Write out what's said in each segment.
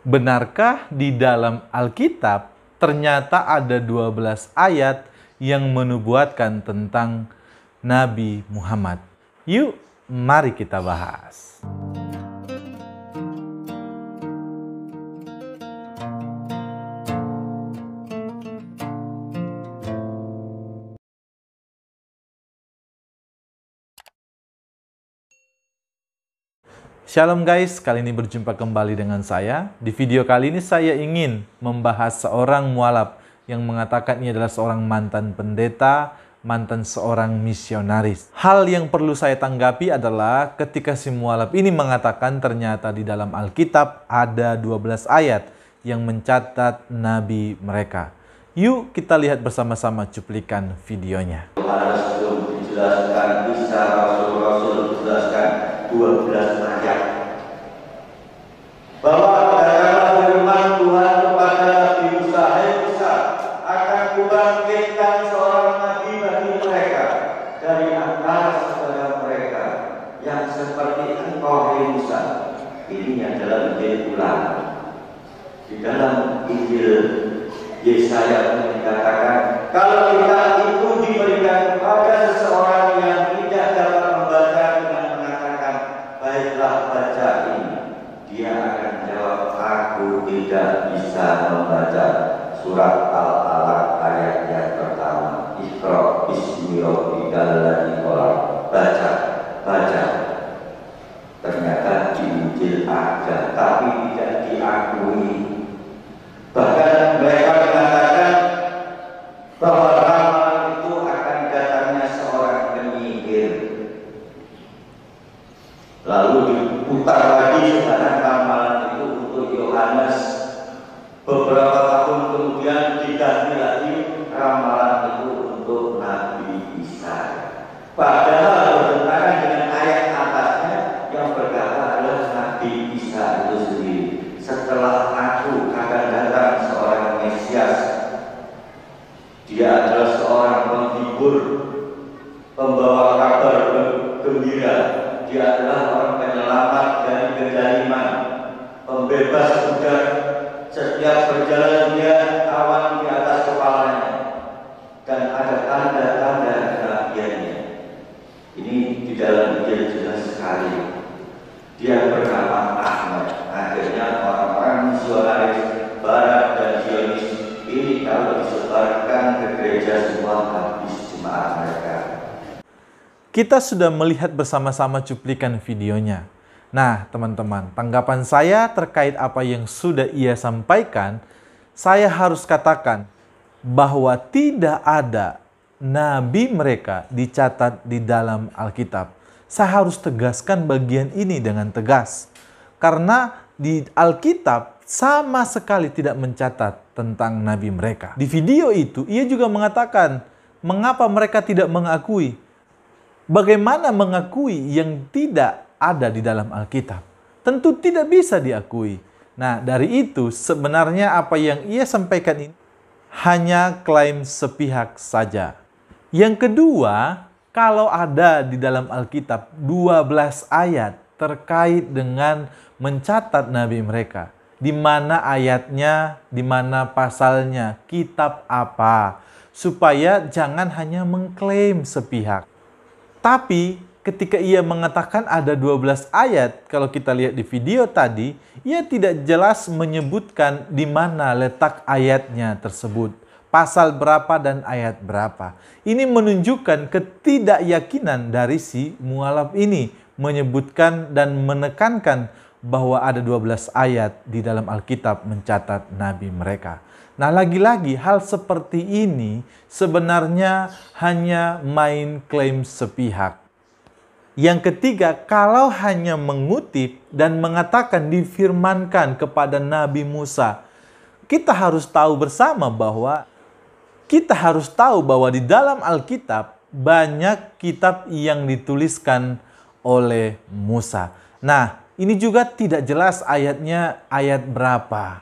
Benarkah di dalam Alkitab ternyata ada 12 ayat yang menubuatkan tentang Nabi Muhammad? Yuk, mari kita bahas. Shalom guys, kali ini berjumpa kembali dengan saya. Di video kali ini saya ingin membahas seorang mualaf yang mengatakan ia adalah seorang mantan pendeta, mantan seorang misionaris. Hal yang perlu saya tanggapi adalah ketika si mualaf ini mengatakan ternyata di dalam Alkitab ada 12 ayat yang mencatat nabi mereka. Yuk kita lihat bersama-sama cuplikan videonya. Yohanes belum dijelaskan, Isa Rasul dijelaskan 12 ayat bahwa dalam firman Tuhan kepada Nabi Musa, "Hai Musa, akan kubangkitkan seorang nabi bagi mereka dari antara saudara mereka yang seperti engkau, hai Musa." Ini adalah Injil ulang. Di dalam Injil Yesaya dikatakan, kalau kita itu diberikan kepada seseorang yang tidak dapat membaca dengan mengatakan, baiklah baca ini, dia akan jawab, aku tidak bisa membaca. Surat Al-Alaq ayat yang pertama, Iqra bismi rabbikal ladzi khalaq. Baca. Ternyata di Injil ada, tapi tidak diakui. Bahkan mereka mengatakan bahwa ramalan itu akan datangnya seorang penyihir. Lalu diputar lagi sekarang ramalan itu untuk Yohanes. Beberapa tahun kemudian diganti lagi ramalan itu untuk Nabi Isa. Padahal bertentangan dengan ayat atasnya yang berkata adalah Nabi Isa itu sendiri. Setelah aku akan datang seorang Mesias, dia adalah seorang penghibur, pembawa kabar gembira. Dia adalah orang penyelamat dari kezaliman, pembebas budak. Setiap berjalan dia awan di atas kepalanya, dan ada tanda-tanda kenabiannya. Ini di dalam Injil jelas sekali. Dia bernama Ahmad. Akhirnya orang-orang misionaris Barat dan Zionis ini kalau disebarkan ke gereja semua habis jemaat mereka. Kita sudah melihat bersama-sama cuplikan videonya. Nah, teman-teman, tanggapan saya terkait apa yang sudah ia sampaikan, saya harus katakan bahwa tidak ada nabi mereka dicatat di dalam Alkitab. Saya harus tegaskan bagian ini dengan tegas. Karena di Alkitab sama sekali tidak mencatat tentang nabi mereka. Di video itu, ia juga mengatakan, mengapa mereka tidak mengakui? Bagaimana mengakui yang tidak ada di dalam Alkitab? Tentu tidak bisa diakui. Nah, dari itu sebenarnya apa yang ia sampaikan ini hanya klaim sepihak saja. Yang kedua, kalau ada di dalam Alkitab 12 ayat terkait dengan mencatat nabi mereka, di mana ayatnya, di mana pasalnya, kitab apa, supaya jangan hanya mengklaim sepihak. Tapi ketika ia mengatakan ada 12 ayat, kalau kita lihat di video tadi, ia tidak jelas menyebutkan di mana letak ayatnya tersebut. Pasal berapa dan ayat berapa. Ini menunjukkan ketidakyakinan dari si mualaf ini menyebutkan dan menekankan bahwa ada 12 ayat di dalam Alkitab mencatat nabi mereka. Nah, lagi-lagi hal seperti ini sebenarnya hanya main klaim sepihak. Yang ketiga, kalau hanya mengutip dan mengatakan difirmankan kepada Nabi Musa, kita harus tahu bersama bahwa di dalam Alkitab banyak kitab yang dituliskan oleh Musa. Nah, ini juga tidak jelas ayatnya ayat berapa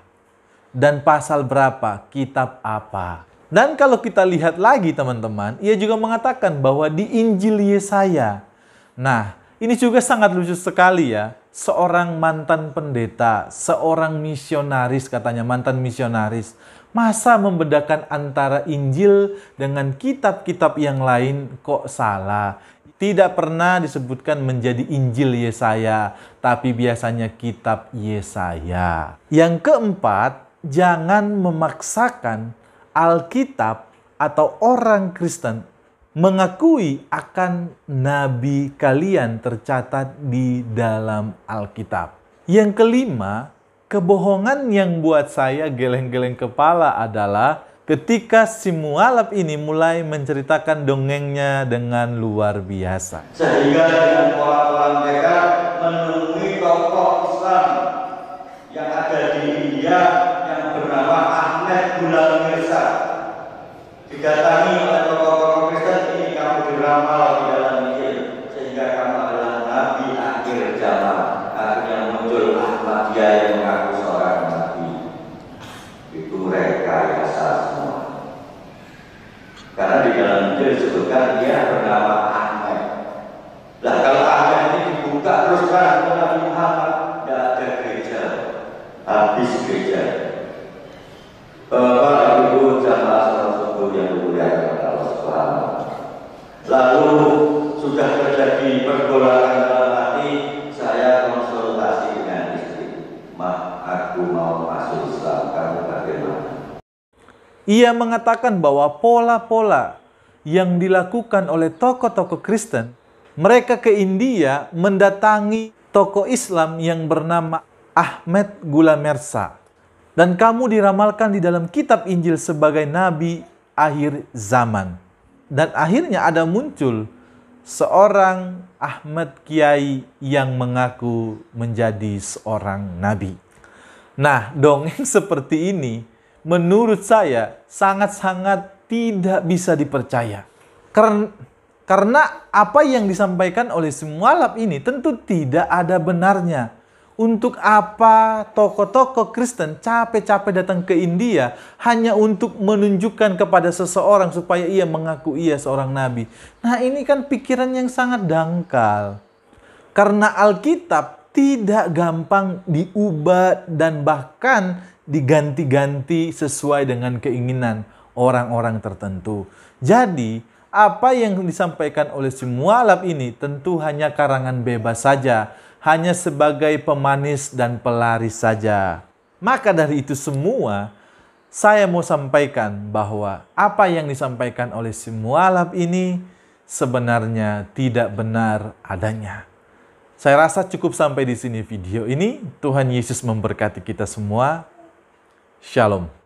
dan pasal berapa, kitab apa. Dan kalau kita lihat lagi teman-teman, ia juga mengatakan bahwa di Injil Yesaya. Nah, ini juga sangat lucu sekali ya. seorang mantan pendeta, seorang misionaris, katanya mantan misionaris. Masa membedakan antara Injil dengan kitab-kitab yang lain kok salah? Tidak pernah disebutkan menjadi Injil Yesaya, tapi biasanya kitab Yesaya. Yang keempat, jangan memaksakan Alkitab atau orang Kristen mengakui akan nabi kalian tercatat di dalam Alkitab. Yang kelima, kebohongan yang buat saya geleng-geleng kepala adalah ketika si mualaf ini mulai menceritakan dongengnya dengan luar biasa. Sehingga dengan pola-pola mereka menemui tokoh Islam yang ada di India yang bernama Ahmed Gula Mirza. Didatangi oleh tokoh-tokoh Kristen, ini kamu diramal di dalam Injil sehingga kamu adalah nabi akhir zaman. Akhirnya muncul Ahmadiyah yang mengaku seorang nabi. Itu rekayasa semua. Karena di dalam Injil disebutkan dia bernama Ahmed. Nah, kalau Ahmed ini dibuka terus terang Nabi Muhammad, tidak ada gereja, habis gereja. Bapak Ibu jamaah salat subuh yang dimuliakan Allah Subhanahu. Lalu sudah terjadi pergolakan dalam hati, saya konsultasi dengan istri. Ma, aku mau masuk Islam, kamu bagaimana? Ia mengatakan bahwa pola-pola yang dilakukan oleh tokoh-tokoh Kristen, mereka ke India mendatangi tokoh Islam yang bernama Ahmed Gula Mirza. Dan kamu diramalkan di dalam kitab Injil sebagai nabi akhir zaman. Dan akhirnya ada muncul seorang Ahmad Kiai yang mengaku menjadi seorang nabi. Nah, dongeng seperti ini menurut saya sangat-sangat tidak bisa dipercaya. Karena apa yang disampaikan oleh si mualaf ini tentu tidak ada benarnya. Untuk apa tokoh-tokoh Kristen capek-capek datang ke India hanya untuk menunjukkan kepada seseorang supaya ia mengaku ia seorang nabi? Nah, ini kan pikiran yang sangat dangkal. Karena Alkitab tidak gampang diubah dan bahkan diganti-ganti sesuai dengan keinginan orang-orang tertentu. Jadi, apa yang disampaikan oleh si mualaf ini tentu hanya karangan bebas saja, hanya sebagai pemanis dan pelaris saja. Maka dari itu semua, saya mau sampaikan bahwa apa yang disampaikan oleh si mualaf ini sebenarnya tidak benar adanya. Saya rasa cukup sampai di sini video ini. Tuhan Yesus memberkati kita semua. Shalom.